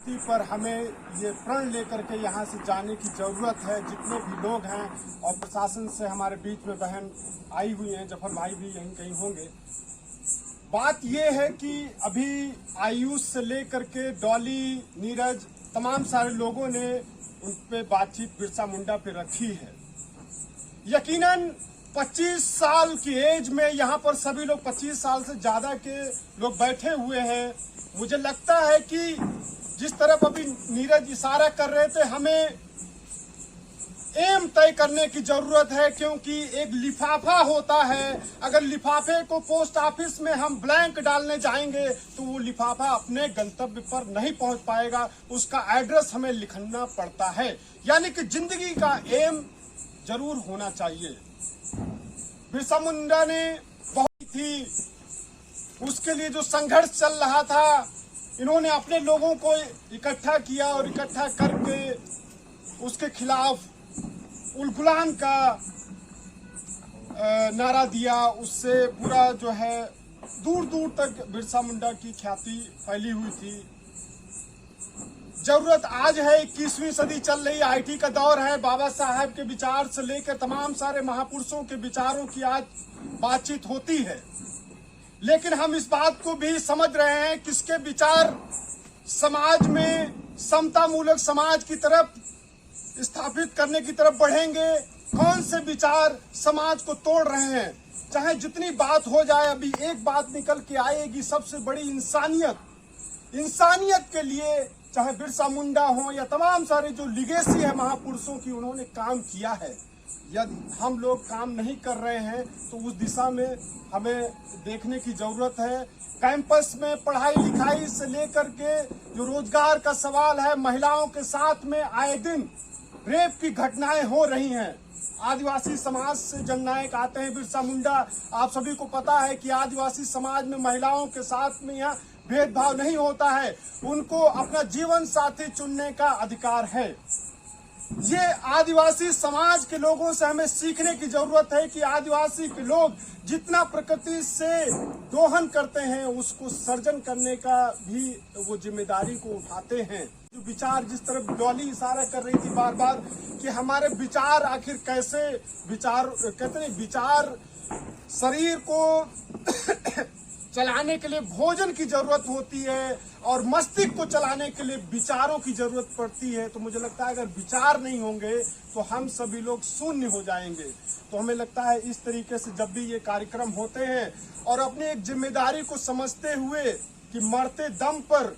पर हमें ये प्रण लेकर के यहाँ से जाने की जरूरत है। जितने भी लोग हैं और प्रशासन से हमारे बीच में बहन आई हुई हैं, जफर भाई भी यहीं कहीं होंगे। बात ये है कि अभी आयुष से लेकर के डॉली, नीरज, तमाम सारे लोगों ने उन पे बातचीत बिरसा मुंडा पे रखी है। यकीनन 25 साल की एज में यहाँ पर सभी लोग 25 साल से ज्यादा के लोग बैठे हुए हैं। मुझे लगता है कि जिस तरफ अभी नीरज इशारा कर रहे थे, हमें एम तय करने की जरूरत है, क्योंकि एक लिफाफा होता है। अगर लिफाफे को पोस्ट ऑफिस में हम ब्लैंक डालने जाएंगे तो वो लिफाफा अपने गंतव्य पर नहीं पहुंच पाएगा, उसका एड्रेस हमें लिखना पड़ता है। यानी कि जिंदगी का एम जरूर होना चाहिए। बिरसा मुंडा ने बहुत थी, उसके लिए जो संघर्ष चल रहा था, इन्होंने अपने लोगों को इकट्ठा किया और इकट्ठा करके उसके खिलाफ उलगुलान का नारा दिया। उससे पूरा जो है दूर दूर तक बिरसा मुंडा की ख्याति फैली हुई थी। जरूरत आज है, 21वीं सदी चल रही, आईटी का दौर है। बाबा साहब के विचार से लेकर तमाम सारे महापुरुषों के विचारों की आज बातचीत होती है, लेकिन हम इस बात को भी समझ रहे हैं किसके विचार समाज में समतामूलक समाज की तरफ स्थापित करने की तरफ बढ़ेंगे, कौन से विचार समाज को तोड़ रहे हैं। चाहे जितनी बात हो जाए, अभी एक बात निकल के आएगी, सबसे बड़ी इंसानियत के लिए, चाहे बिरसा मुंडा हो या तमाम सारे जो लिगेसी है महापुरुषों की, उन्होंने काम किया है। यदि हम लोग काम नहीं कर रहे हैं तो उस दिशा में हमें देखने की जरूरत है। कैंपस में पढ़ाई लिखाई से लेकर के जो रोजगार का सवाल है, महिलाओं के साथ में आए दिन रेप की घटनाएं हो रही हैं। आदिवासी समाज से जननायक आते हैं बिरसा मुंडा। आप सभी को पता है कि आदिवासी समाज में महिलाओं के साथ में यहाँ भेदभाव नहीं होता है, उनको अपना जीवन साथी चुनने का अधिकार है। ये आदिवासी समाज के लोगों से हमें सीखने की जरूरत है कि आदिवासी के लोग जितना प्रकृति से दोहन करते हैं, उसको सर्जन करने का भी वो जिम्मेदारी को उठाते हैं। जो विचार, जिस तरफ डॉली इशारा कर रही थी बार बार कि हमारे विचार आखिर कैसे विचार, कहते हैं विचार शरीर को चलाने के लिए भोजन की जरूरत होती है और मस्तिष्क को चलाने के लिए विचारों की जरूरत पड़ती है। तो मुझे लगता है अगर विचार नहीं होंगे तो हम सभी लोग शून्य हो जाएंगे। तो हमें लगता है इस तरीके से जब भी ये कार्यक्रम होते हैं और अपनी एक जिम्मेदारी को समझते हुए कि मरते दम पर,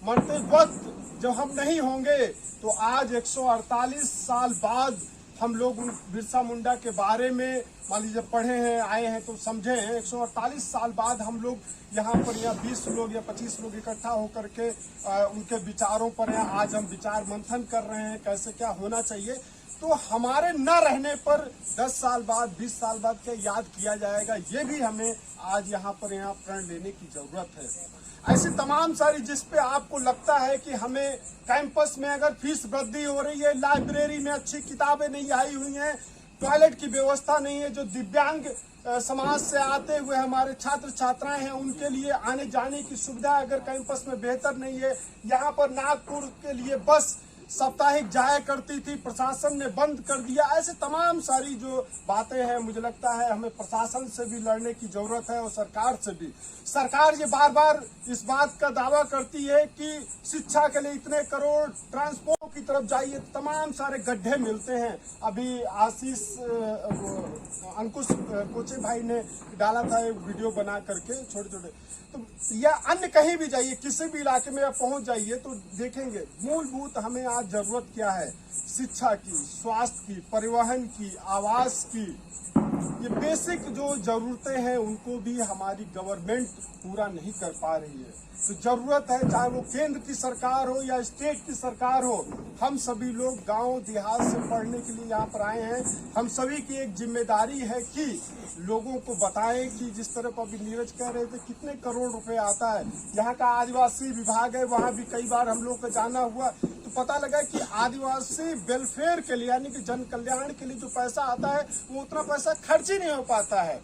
मरते वक्त जब हम नहीं होंगे, तो आज 148 साल बाद हम लोग उन बिरसा मुंडा के बारे में मान लीजिए पढ़े हैं, आए हैं तो समझे हैं। 148 साल बाद हम लोग यहाँ पर 20 लोग या 25 लोग इकट्ठा होकर के उनके विचारों पर आज हम विचार मंथन कर रहे हैं, कैसे क्या होना चाहिए। तो हमारे न रहने पर 10 साल बाद, 20 साल बाद क्या याद किया जाएगा, ये भी हमें आज यहाँ प्रण लेने की जरूरत है। ऐसी तमाम सारी जिस पे आपको लगता है कि हमें कैंपस में अगर फीस वृद्धि हो रही है, लाइब्रेरी में अच्छी किताबें नहीं आई हुई हैं, टॉयलेट की व्यवस्था नहीं है, जो दिव्यांग समाज से आते हुए हमारे छात्र छात्राएं हैं, उनके लिए आने जाने की सुविधा अगर कैंपस में बेहतर नहीं है। यहाँ पर नागपुर के लिए बस साप्ताहिक जाया करती थी, प्रशासन ने बंद कर दिया। ऐसे तमाम सारी जो बातें हैं, मुझे लगता है हमें प्रशासन से भी लड़ने की जरूरत है और सरकार से भी। सरकार ये बार बार इस बात का दावा करती है कि शिक्षा के लिए इतने करोड़, ट्रांसपोर्ट की तरफ जाइए, तमाम सारे गड्ढे मिलते हैं। अभी आशीष अंकुश कोचे भाई ने डाला था एक वीडियो बना करके, छोटे छोटे, तो या अन्य कहीं भी जाइए, किसी भी इलाके में आप पहुंच जाइए तो देखेंगे मूलभूत हमें आज जरूरत क्या है। शिक्षा की, स्वास्थ्य की, परिवहन की, आवास की, ये बेसिक जो जरूरतें हैं उनको भी हमारी गवर्नमेंट पूरा नहीं कर पा रही है। तो जरूरत है, चाहे वो केंद्र की सरकार हो या स्टेट की सरकार हो, हम सभी लोग गांव देहात से पढ़ने के लिए यहाँ पर आए हैं। हम सभी की एक जिम्मेदारी है कि लोगों को बताएं कि जिस तरह अभी नीरज कह रहे थे कितने करोड़ रुपए आता है। यहाँ का आदिवासी विभाग है, वहाँ भी कई बार हम लोग का जाना हुआ तो पता लगा कि आदिवासी वेलफेयर के लिए, यानी कि जन कल्याण के लिए जो पैसा आता है वो उतना पैसा खर्च ही नहीं हो पाता है।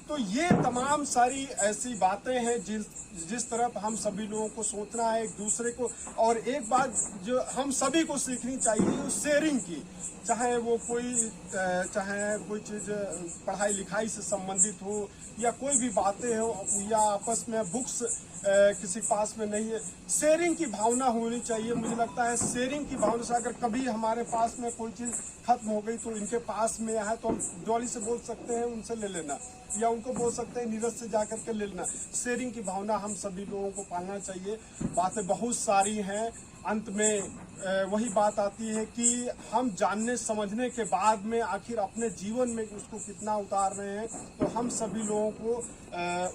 तो ये तमाम सारी ऐसी बातें हैं जिस तरफ हम सभी लोगों को सोचना है एक दूसरे को। और एक बात जो हम सभी को सीखनी चाहिए वो शेयरिंग की, चाहे कोई चीज़ पढ़ाई लिखाई से संबंधित हो या कोई भी बातें हो या आपस में बुक्स किसी पास में नहीं है, शेयरिंग की भावना होनी चाहिए। मुझे लगता है शेयरिंग की भावना से अगर कभी हमारे पास में कोई चीज़ खत्म हो गई तो इनके पास में है तो हम डॉली से बोल सकते हैं उनसे ले लेना, या उनको बोल सकते हैं नीरज से जाकर के ले लेना। शेयरिंग की भावना हम सभी लोगों को पालना चाहिए। बातें बहुत सारी हैं, अंत में वही बात आती है कि हम जानने समझने के बाद में आखिर अपने जीवन में उसको कितना उतार रहे हैं। तो हम सभी लोगों को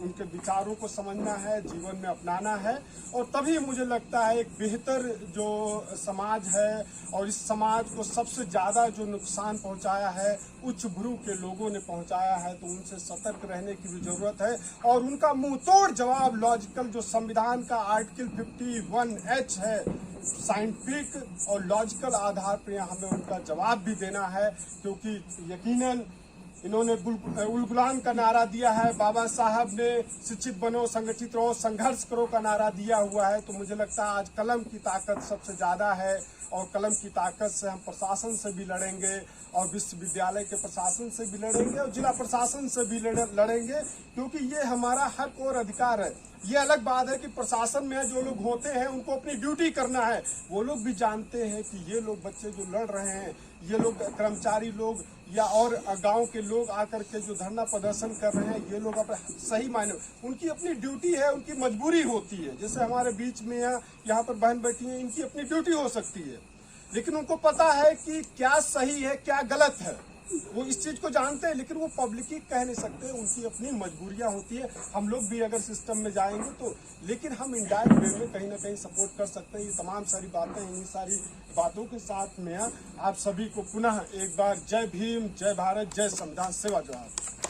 उनके विचारों को समझना है, जीवन में अपनाना है, और तभी मुझे लगता है एक बेहतर जो समाज है, और इस समाज को सबसे ज़्यादा जो नुकसान पहुंचाया है उच्च भ्रू के लोगों ने पहुंचाया है, तो उनसे सतर्क रहने की भी जरूरत है। और उनका मुंह तोड़ जवाब लॉजिकल जो संविधान का आर्टिकल 51H है, साइंटिफिक और लॉजिकल आधार पर हमें उनका जवाब भी देना है, क्योंकि यकीनन इन्होंने उलगुलान का नारा दिया है, बाबा साहब ने शिक्षित बनो, संगठित रहो, संघर्ष करो का नारा दिया हुआ है। तो मुझे लगता है आज कलम की ताकत सबसे ज़्यादा है, और कलम की ताकत से हम प्रशासन से भी लड़ेंगे, और विश्वविद्यालय के प्रशासन से भी लड़ेंगे, और जिला प्रशासन से भी लड़ेंगे, क्योंकि ये हमारा हक और अधिकार है। ये अलग बात है कि प्रशासन में जो लोग होते हैं उनको अपनी ड्यूटी करना है, वो लोग भी जानते हैं कि ये लोग बच्चे जो लड़ रहे हैं, ये लोग कर्मचारी लोग या और गांव के लोग आकर के जो धरना प्रदर्शन कर रहे हैं, ये लोग अपने सही मायने उनकी अपनी ड्यूटी है, उनकी मजबूरी होती है। जैसे हमारे बीच में यहाँ पर बहन बैठी हैं, इनकी अपनी ड्यूटी हो सकती है, लेकिन उनको पता है कि क्या सही है क्या गलत है, वो इस चीज को जानते हैं, लेकिन वो पब्लिकली कह नहीं सकते, उनकी अपनी मजबूरियां होती है। हम लोग भी अगर सिस्टम में जाएंगे तो, लेकिन हम इनडायरेक्ट वे में कहीं ना कहीं सपोर्ट कर सकते हैं। ये तमाम सारी बातें, इन्हीं सारी बातों के साथ में आप सभी को पुनः एक बार जय भीम, जय भारत, जय संविधान, सेवा जोहार।